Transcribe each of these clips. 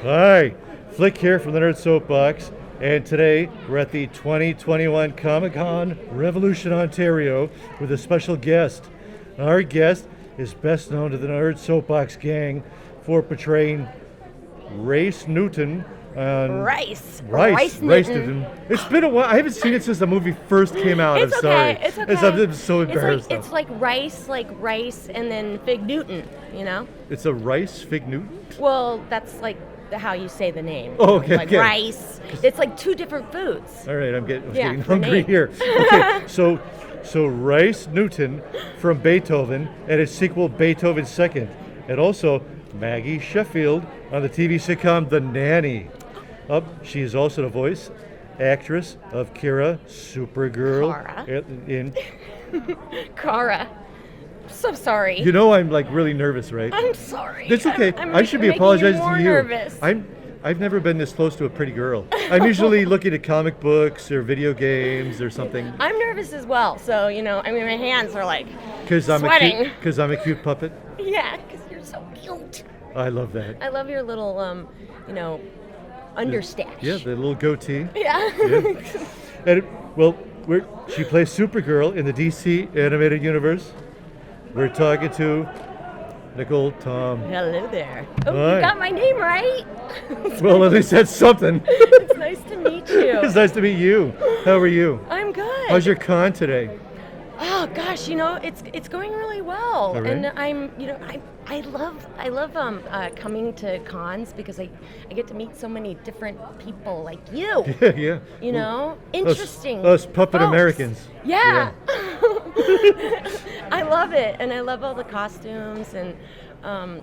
Hi, Flick here from the Nerd Soapbox, and today we're at the 2021 Comic-Con Revolution, Ontario, with a special guest. Our guest is best known to the Nerd Soapbox gang for portraying Race Newton on Rice Newton. It's been a while. I haven't seen it since the movie first came out. It's I'm sorry. It's okay. I'm so embarrassed. It's like rice, and then Fig Newton. You know. It's a Rice Fig Newton? Well, that's like how you say the name. Oh, okay. Like rice. It's like two different foods. All right, I'm getting hungry here. Okay, so Rice Newton from Beethoven and its sequel Beethoven Second, and also Maggie Sheffield on the TV sitcom The Nanny. She is also the voice actress of Kira, Supergirl. Kara. So sorry. You know I'm like really nervous, right? I'm sorry. That's okay. I should be apologizing to you. Nervous. I've never been this close to a pretty girl. I'm usually looking at comic books or video games or something. I'm nervous as well. So my hands are like sweating. Because I'm a cute puppet. Yeah, because you're so cute. I love that. I love your little understash. Yeah, the little goatee. Yeah. And she plays Supergirl in the DC animated universe. We're talking to Nicholle Tom. Hello there. Oh, Hi. You got my name right. Well, at least that's something. It's nice to meet you. It's nice to meet you. How are you? I'm good. How's your con today? Oh gosh, it's going really well, right. And I love coming to cons because I get to meet so many different people like you. Yeah. Interesting. Us puppet folks. Americans. Yeah. I love it, and I love all the costumes, and I'm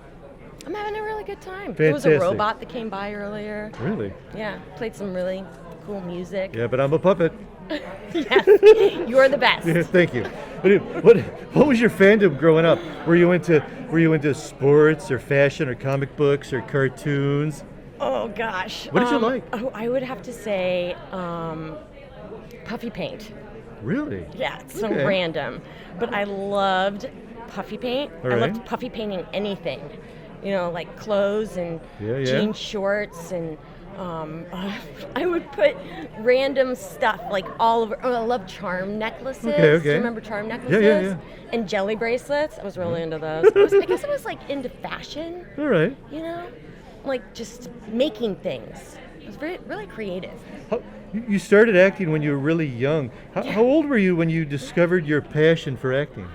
having a really good time. Fantastic. There was a robot that came by earlier. Really? Yeah, played some really cool music. Yeah, but I'm a puppet. Yes, you're the best. Yeah, thank you. What was your fandom growing up? Were you into sports or fashion or comic books or cartoons? Oh gosh. What did you like? Oh, I would have to say puffy paint. Really? Yeah, it's so Okay. random. But I loved puffy paint. All I right. loved puffy painting anything. Like clothes and Yeah. jean shorts and I would put random stuff like all over. Oh, I love charm necklaces. Okay. Do you remember charm necklaces? Yeah. And jelly bracelets. I was really into those. I guess I was like into fashion. All right. Like just making things. It was really creative. You started acting when you were really young. How old were you when you discovered your passion for acting?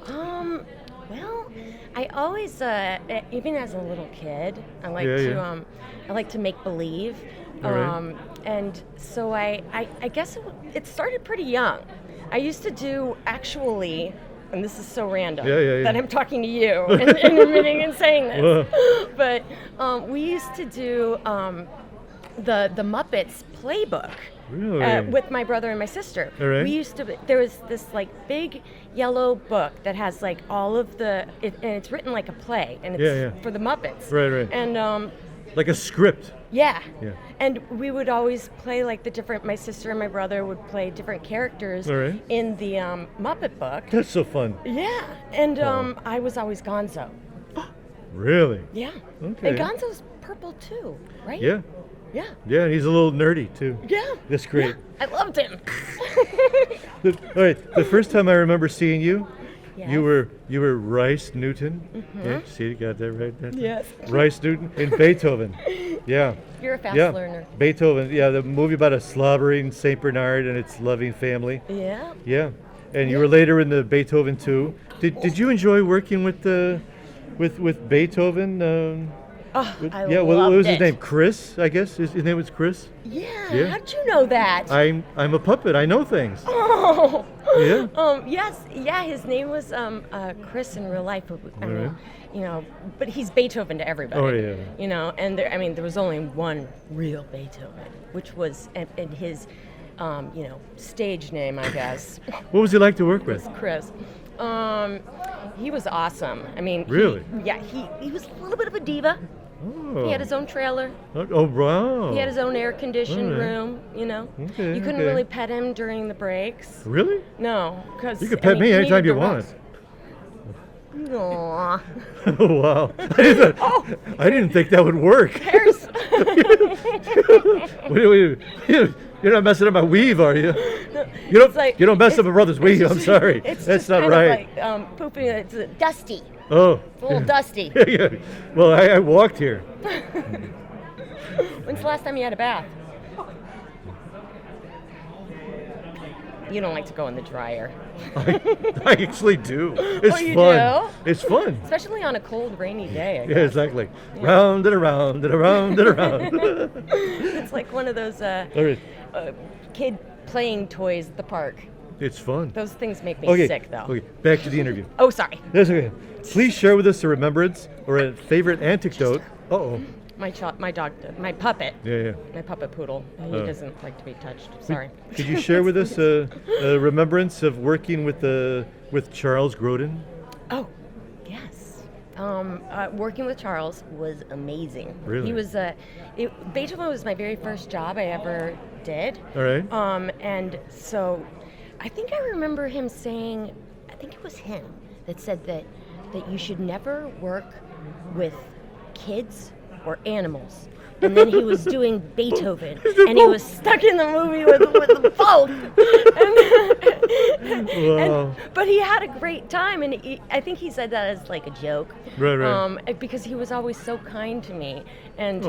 Well, I always, even as a little kid, I like to make believe, All right. and so I guess it started pretty young. I used to do actually, and this is so random that I'm talking to you and admitting and saying this, but we used to do the Muppets playbook. Really? With my brother and my sister. All right. There was this like big yellow book that has like all of and it's written like a play, and it's for the Muppets. Right. And Like a script. yeah. Yeah. And we would always play like my sister and my brother would play different characters All right. in the Muppet book. That's so fun. Yeah. And I was always Gonzo. Really? Yeah. Okay. And Gonzo's purple too, right? Yeah. Yeah. Yeah, and he's a little nerdy too. Yeah. That's great. Yeah, I loved him. All right. The first time I remember seeing you, Yes. you were Rice Newton. Mm-hmm. Yeah, see, you got that right. Yes. Rice Newton in Beethoven. Yeah. You're a fast Yeah. learner. Beethoven. Yeah, the movie about a slobbering Saint Bernard and its loving family. Yeah. Yeah. And you were later in the Beethoven too. Did you enjoy working with Beethoven? I what loved was his it. name? Chris, I guess. His name was Chris. Yeah. How did you know that? I'm a puppet. I know things. Oh. Yeah. Yes. Yeah. His name was Chris in real life. But, I mean, Right. but he's Beethoven to everybody. Oh, yeah. And there was only one real Beethoven, which was in his, stage name, I guess. What was he like to work with? Chris. He was awesome. I mean, Really? He was a little bit of a diva. Oh. He had his own trailer. Oh, wow. He had his own air-conditioned All right. room, Okay, You couldn't okay. really pet him during the breaks. Really? No, because You could pet me anytime you want. Aww. Wow. I didn't think that would work. You're not messing up my weave, are you? You don't mess up my brother's weave. I'm sorry. That's not right. Like, pooping. It's dusty. Oh. It's a little dusty. Yeah. Well, I walked here. When's the last time you had a bath? You don't like to go in the dryer. I actually do. It's you fun. Do? It's fun. Especially on a cold, rainy day. I guess. Yeah, exactly. Yeah. Round and around and around and around. It's like one of those kid playing toys at the park. It's fun. Those things make me sick, though. Okay, back to the interview. Oh, sorry. That's okay. Please share with us a remembrance or a favorite anecdote. Uh-oh. My dog, my puppet. Yeah. My puppet poodle. He doesn't like to be touched. Sorry. Could you share with us a remembrance of working with Charles Grodin? Oh, yes. Working with Charles was amazing. Really? He was Beethoven was my very first job I ever did. All right. And so, I think I remember him saying, I think it was him that said that you should never work with kids or animals. And then he was doing Beethoven, and he was stuck in the movie with both. But he had a great time, and I think he said that as like a joke, right. Because he was always so kind to me, and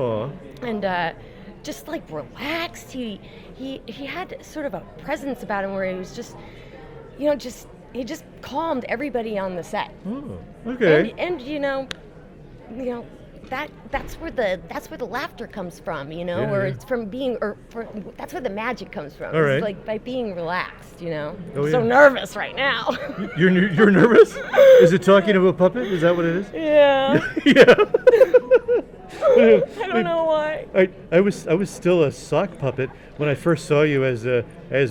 just like relaxed. He had sort of a presence about him where he was just, he just calmed everybody on the set. Oh, okay. And that's where the laughter comes from, or it's from being, that's where the magic comes from. All right. It's like by being relaxed, Oh, I'm so nervous right now. You're nervous? Is it talking to a puppet? Is that what it is? Yeah. Yeah. I don't know why. I was still a sock puppet when I first saw you as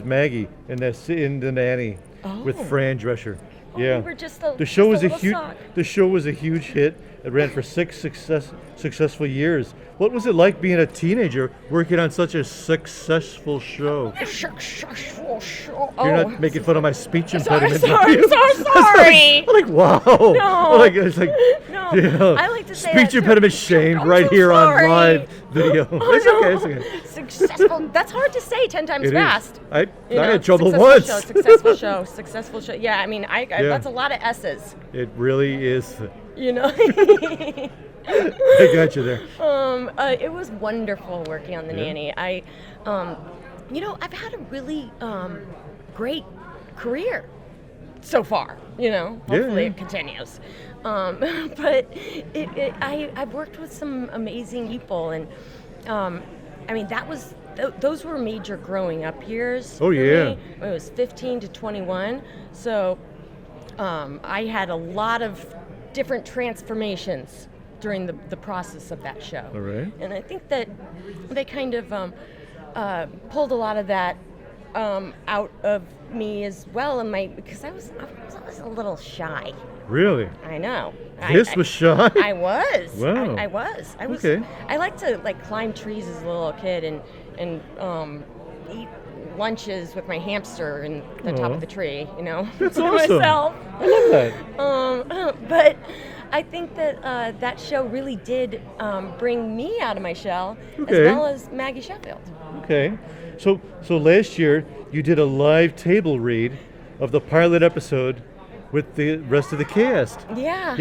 Maggie in the Nanny with Fran Drescher. Yeah. We were just the show was sock. The show was a huge hit. It ran for 6 successful years. What was it like being a teenager working on such a successful show? Successful show. You're not making fun of my speech impediment. I'm so sorry. I'm like, wow. No. It's like, no. Yeah. I like to say speech impediment shamed right here on live video. It's okay. Successful. That's hard to say 10 times fast. I had trouble once. Successful show. Yeah, I mean, that's a lot of S's. It really is. I got you there. It was wonderful working on the Nanny. I've had a really great career so far. Hopefully it continues. But I've worked with some amazing people, and those were major growing up years. Oh yeah. Me. It was 15 to 21, so I had a lot of different transformations during the process of that show. All right. And I think that they kind of pulled a lot of that out of me as well, because I was always a little shy. Really? I know. This was shy? I was. Wow. I was. Okay. I liked to climb trees as a little kid and eat lunches with my hamster in the top of the tree, That's awesome. myself. I love that. But I think that that show really did bring me out of my shell, as well as Maggie Sheffield. Okay. So last year you did a live table read of the pilot episode with the rest of the cast. Yeah.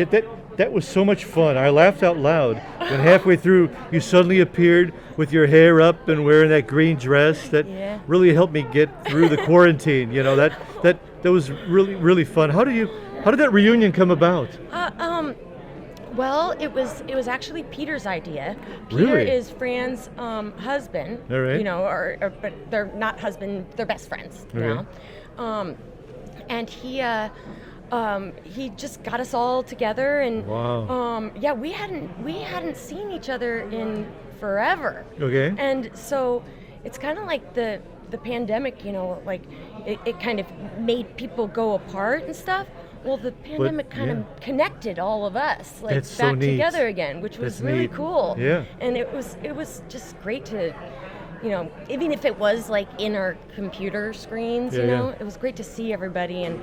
That was so much fun. I laughed out loud when halfway through you suddenly appered with your hair up and wearing that green dress. That really helped me get through the quarantine. That was really, really fun. How did that reunion come about? Well, it was actually Peter's idea. Peter Really? is Fran's husband. All right. But they're not husband; they're best friends now. Right. And he just got us all together, and wow. we hadn't seen each other in forever. Okay. And so it's kind of like the pandemic, it kind of made people go apart and stuff. Well, the pandemic kind of connected all of us back together again, which was really cool. Yeah. And it was just great to, even if it was in our computer screens, it was great to see everybody. And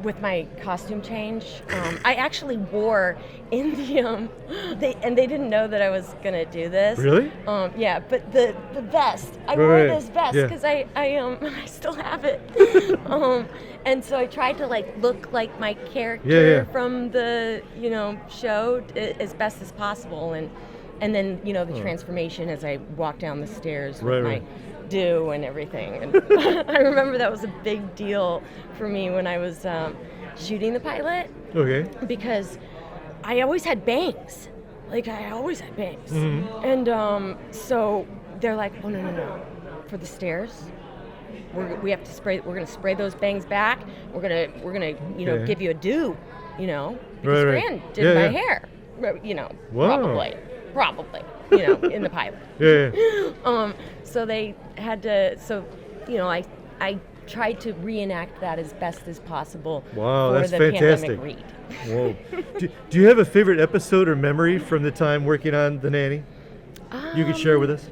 with my costume change. I actually wore in the they didn't know that I was gonna do this. Really? Yeah, but the vest. I wore this vest because I I still have it. And so I tried to like look like my character from the show as best as possible, and then the transformation as I walked down the stairs with my do and everything. And I remember that was a big deal for me when I was shooting the pilot. Okay. Because I always had bangs. Like I always had bangs. Mm-hmm. And so they're like, oh no. For the stairs, we have to spray. We're gonna spray those bangs back. We're gonna give you a do. Because Fran did my hair. Probably. In the pilot. Yeah. So they had to. So, I tried to reenact that as best as possible. Wow, for that's the fantastic. pandemic read. Whoa. Do you have a favorite episode or memory from the time working on The Nanny? You could share with us.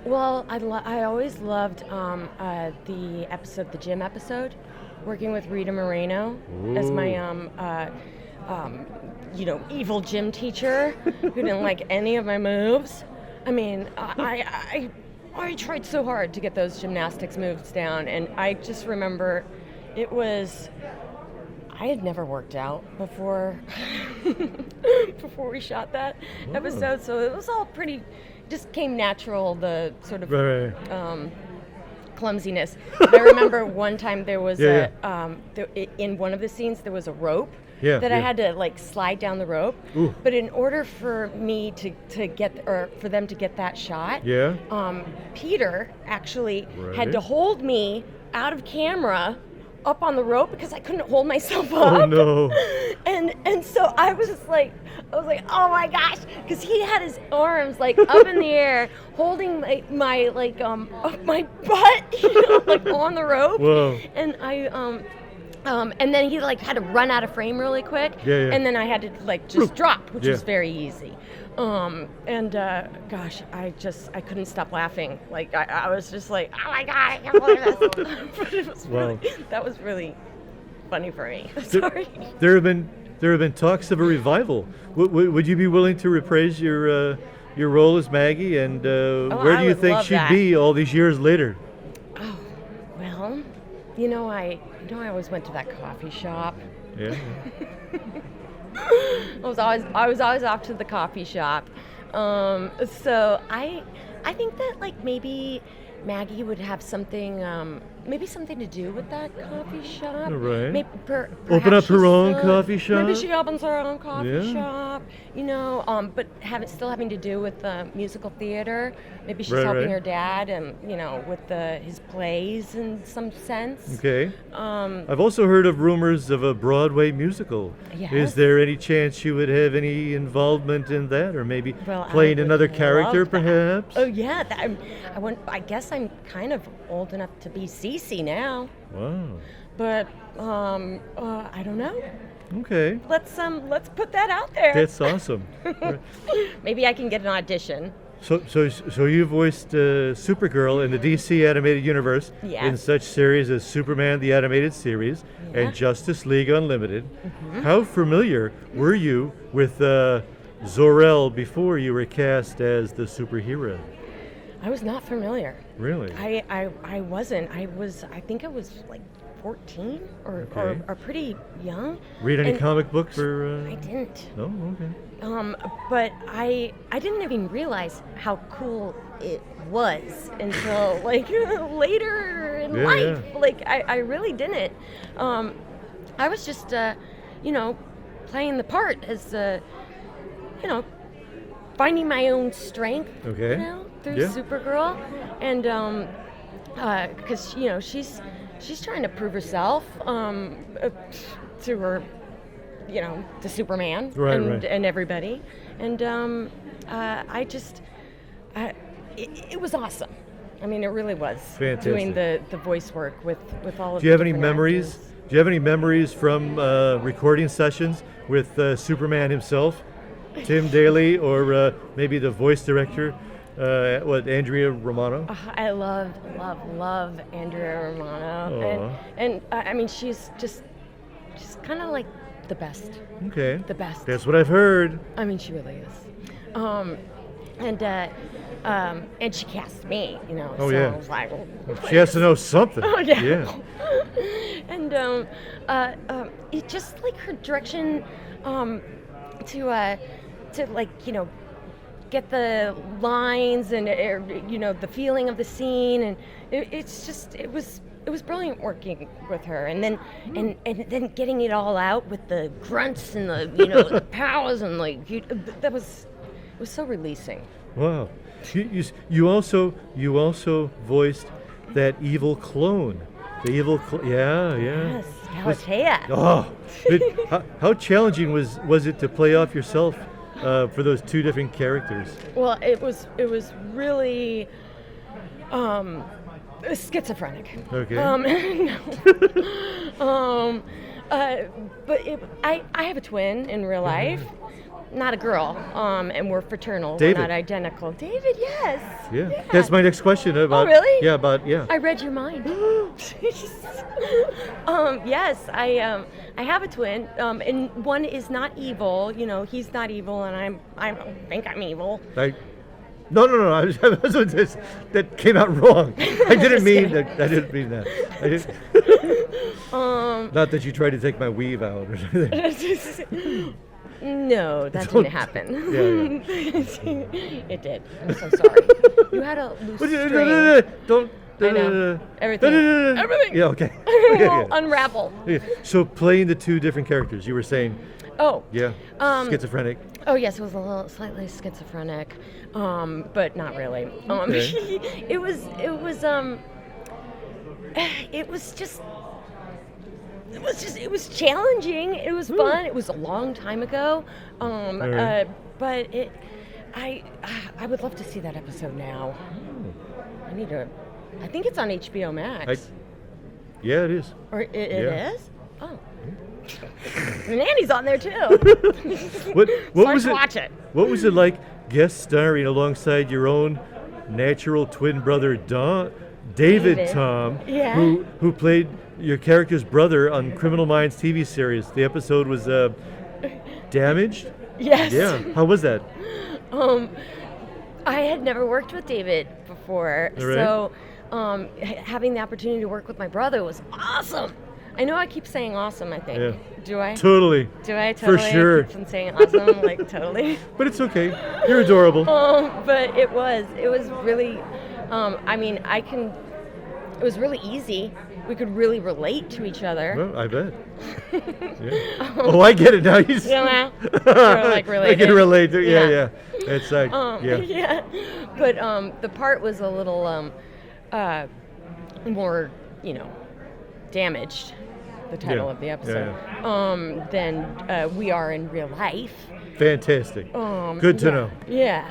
Well, I always loved the gym episode, working with Rita Moreno as my evil gym teacher who didn't like any of my moves. I mean, I tried so hard to get those gymnastics moves down, and I just remember I had never worked out before we shot that episode, so it was all pretty, just came natural, the sort of clumsiness. But I remember one time there was in one of the scenes there was a rope that I had to like slide down the rope. Ooh. But in order for me to get, or for them to get that shot, Peter actually had to hold me out of camera up on the rope because I couldn't hold myself up. Oh no. And so I was like, oh my gosh, because he had his arms like up in the air holding my butt, like on the rope. Whoa. And and then he like had to run out of frame really quick. And then I had to like just drop, which was very easy. Gosh, I couldn't stop laughing. Like I was just like, oh my God, I can't believe this. But it was that was really funny for me. Sorry. There have been talks of a revival. Would you be willing to reprise your role as Maggie? And where do you think she'd be all these years later? Oh, well, I always went to that coffee shop. Yeah. I was always off to the coffee shop. So I think that like maybe Maggie would have something to do with that coffee shop. Right. Maybe open up her own coffee shop. Maybe she opens her own coffee shop. But still having to do with musical theater. Maybe she's helping her dad and with his plays in some sense. Okay. I've also heard of rumors of a Broadway musical. Yes. Is there any chance she would have any involvement in that, or maybe playing another character, perhaps? Oh yeah, I guess I'm kind of old enough to be Cece now. Wow. But I don't know. Okay. Let's put that out there. That's awesome. Maybe I can get an audition. So you voiced Supergirl in the DC animated universe in such series as Superman the Animated Series and Justice League Unlimited. Mm-hmm. How familiar were you with Zor-el before you were cast as the superhero? I was not familiar. Really? I wasn't. I think I was like 14 or pretty young. Read any comic books or? I didn't. Oh, okay. But I didn't even realize how cool it was until like later in life. Yeah. Like I really didn't. I was just playing the part as finding my own strength. Okay. Through Supergirl, and because she's trying to prove herself to her, to Superman and everybody, and it was awesome. I mean, it really was. Fantastic. Doing the voice work with all of. Do you have any memories? Actors. Do you have any memories from recording sessions with Superman himself, Tim Daly, or maybe the voice director? Andrea Romano? I love Andrea Romano. And I mean, she's kind of like the best. Okay. The best. That's what I've heard. I mean, she really is. And she cast me, Oh, so yeah. I was like, She has to know something. Oh, yeah. Yeah. And it just like her direction to like, get the lines and the feeling of the scene, and it was brilliant working with her, and then then getting it all out with the grunts and the the pows, and like it was so releasing. Wow. You also voiced that evil clone. The evil yeah. Yes, Galatea. How challenging was it to play off yourself for those two different characters? Well, it was really schizophrenic. Okay. But I have a twin in real life. Not a girl, and we're fraternal. David. We're not identical. David, yes. Yeah. That's my next question about. Oh, really? Yeah. I read your mind. Yes, I have a twin, and one is not evil. He's not evil, and I think I'm evil. No. That came out wrong. I didn't mean that. I didn't mean that. Not that you tried to take my weave out or something. No, that didn't happen. Yeah. It did. I'm so sorry. You had a loose string. Don't. I know. Everything. Yeah, okay. Will unravel. Yeah. So playing the two different characters, you were saying. Oh. Yeah. Schizophrenic. Oh yes, it was a little slightly schizophrenic, but not really. Okay. It was challenging. It was fun. It was a long time ago, right. but I would love to see that episode now. I think it's on HBO Max. Yeah, it is. Or it is? Oh. Nanny's on there too. What was it? Watch it. What was it like guest starring alongside your own natural twin brother David Tom, yeah. who played your character's brother on Criminal Minds TV series? The episode was Damaged? Yes. Yeah. How was that? I had never worked with David before, Right. so having the opportunity to work with my brother was awesome. I know I keep saying awesome, I think. Yeah. Do I? Totally. Do I totally? For sure. I keep on saying awesome, like totally. But it's okay. You're adorable. But it was really, it was really easy. We could really relate to each other. Well, I bet. Yeah. Oh, I get it now. We're like related. I can relate to yeah. It's like yeah. But the part was a little more, damaged. The title of the episode. Than we are in real life. Fantastic. Good to know. Yeah.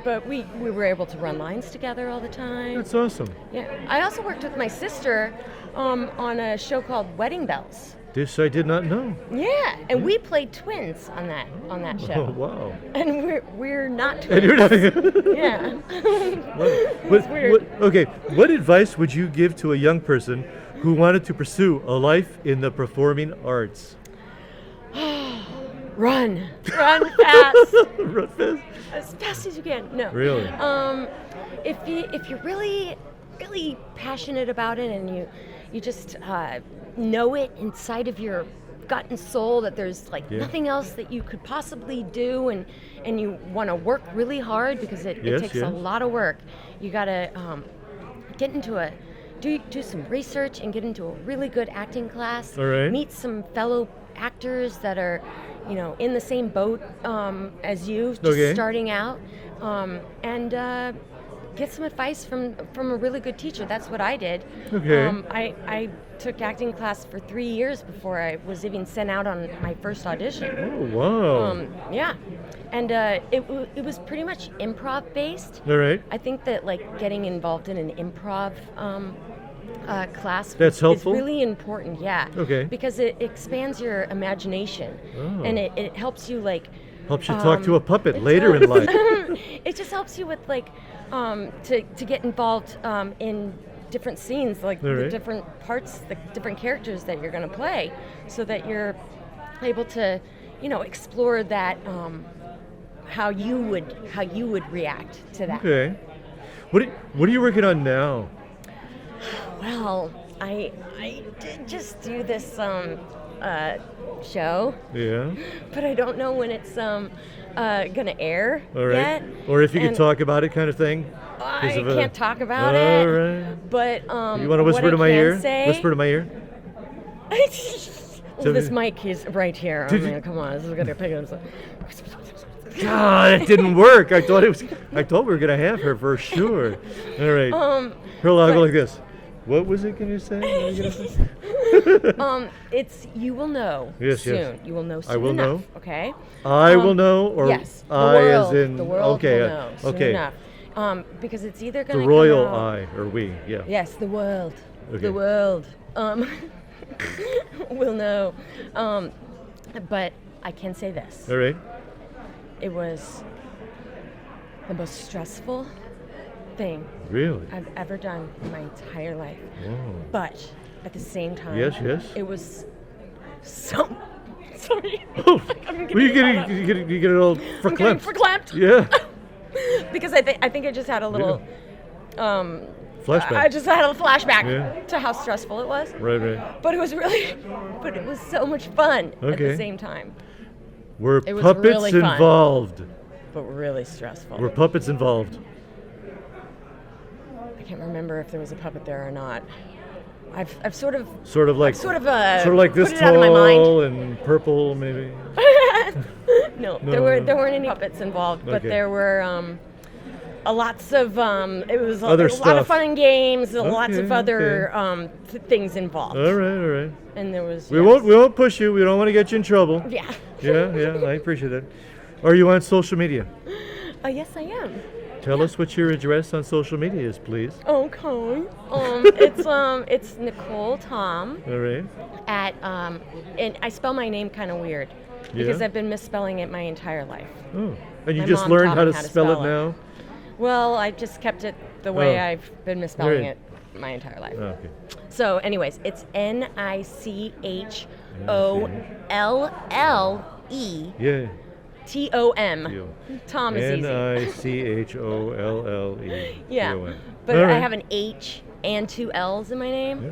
But we were able to run lines together all the time. That's awesome. Yeah. I also worked with my sister on a show called Wedding Bells. This I did not know. Yeah, and we played twins on that show. Oh, wow. And we're not twins. And you're not. Yeah. It's weird. Okay, what advice would you give to a young person who wanted to pursue a life in the performing arts? Run fast. Run fast. As fast as you can. No. Really? If you're really, really passionate about it, and you just know it inside of your gut and soul that there's nothing else that you could possibly do, and you want to work really hard because it takes a lot of work. You gotta get into do some research and get into a really good acting class. All right. Meet some fellow actors that are, in the same boat as you, just starting out, and get some advice from a really good teacher. That's what I did. Okay. I took acting class for 3 years before I was even sent out on my first audition. Oh, wow. Yeah. And it was pretty much improv based. All right. I think that getting involved in an improv class That's helpful? is really important, yeah. Okay. Because it expands your imagination, and it helps you Helps you talk to a puppet later in life. It just helps you with like to get involved in different scenes, like the different parts, the different characters that you're going to play, so that you're able to, explore that how you would react to that. Okay. What are you working on now? Well, I did just do this show. Yeah. But I don't know when it's gonna air yet. Or if you could talk about it, kind of thing. I can't talk about it. All right. But you want to whisper to my ear? Whisper to my ear. Well, this mic is right here. Come on, this is gonna pick it up. God, it didn't work. I thought we were gonna have her for sure. All right. I'll go like this. What was it gonna say? It's you will know soon. You will know soon I will enough, know. Okay. I will know, or yes, the world okay, will know soon enough. Because it's either gonna the royal come out, I or we, yeah. Yes, the world. Okay. The world. Will know. But I can say this. All right. It was the most stressful thing really I've ever done in my entire life. Whoa. But at the same time, yes, it was so. Sorry. Oh, you get it all verklempt. Verklempt. Yeah. Because I think I just had a little flashback. I just had a flashback to how stressful it was. Right. But it was so much fun at the same time. Were it was puppets really fun, involved? But really stressful. Were puppets involved? I can't remember if there was a puppet there or not. I've sort of like this put it out of my tall mind. and purple maybe. No, there weren't any puppets involved, but there were lots of it was a lot of fun and games, lots of other things involved. All right. And there was we won't push you. We don't want to get you in trouble. Yeah. Yeah, I appreciate that. Are you on social media? Yes, I am. Tell us what your address on social media is, please. Okay. It's Nicholle Tom. All right. And I spell my name kind of weird because I've been misspelling it my entire life. Oh, and you just learned how to spell it now? Well, I just kept it the way I've been misspelling it my entire life. Oh, okay. So, anyways, it's Nicholle. Yeah. Tom. Tom is easy. Nicholle. Yeah, but I have an H and 2 L's in my name. Yeah.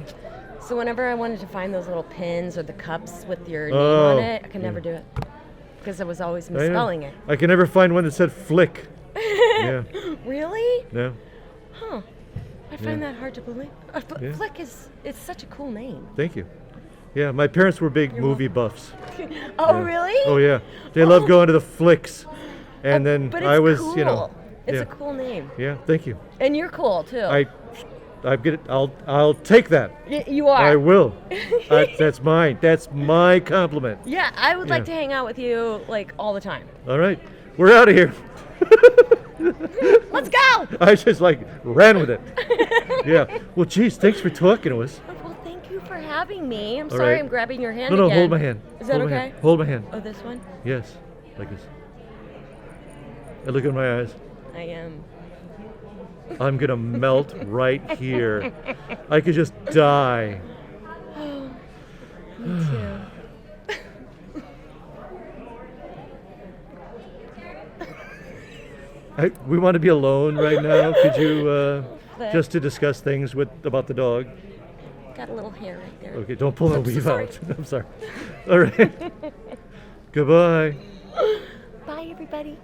So whenever I wanted to find those little pins or the cups with your name on it, I could never do it because I was always misspelling it. I could never find one that said Flick. Yeah. Really? No. Huh. I find that hard to believe. Flick is such a cool name. Thank you. Yeah, my parents were big movie buffs. Oh, really? Oh, yeah. They loved going to the flicks. And then but I was, cool. It's a cool name. Yeah, thank you. And you're cool, too. I get it. I'll take that. You are. I will. That's mine. That's my compliment. Yeah, I would like to hang out with you, like, all the time. All right. We're out of here. Let's go! I just, ran with it. Yeah. Well, geez, thanks for talking to us. Well, thank you for having me. I'm All sorry right. I'm grabbing your hand again. No, hold my hand. Is that okay? Hold my hand. Oh, this one? Yes, like this. And look in my eyes. I am. I'm gonna melt right here. I could just die. Oh, me too. We want to be alone right now. Could you, just to discuss things about the dog? Got a little hair right there. Okay, don't pull the weave out. I'm sorry. All right. Goodbye. Bye, everybody.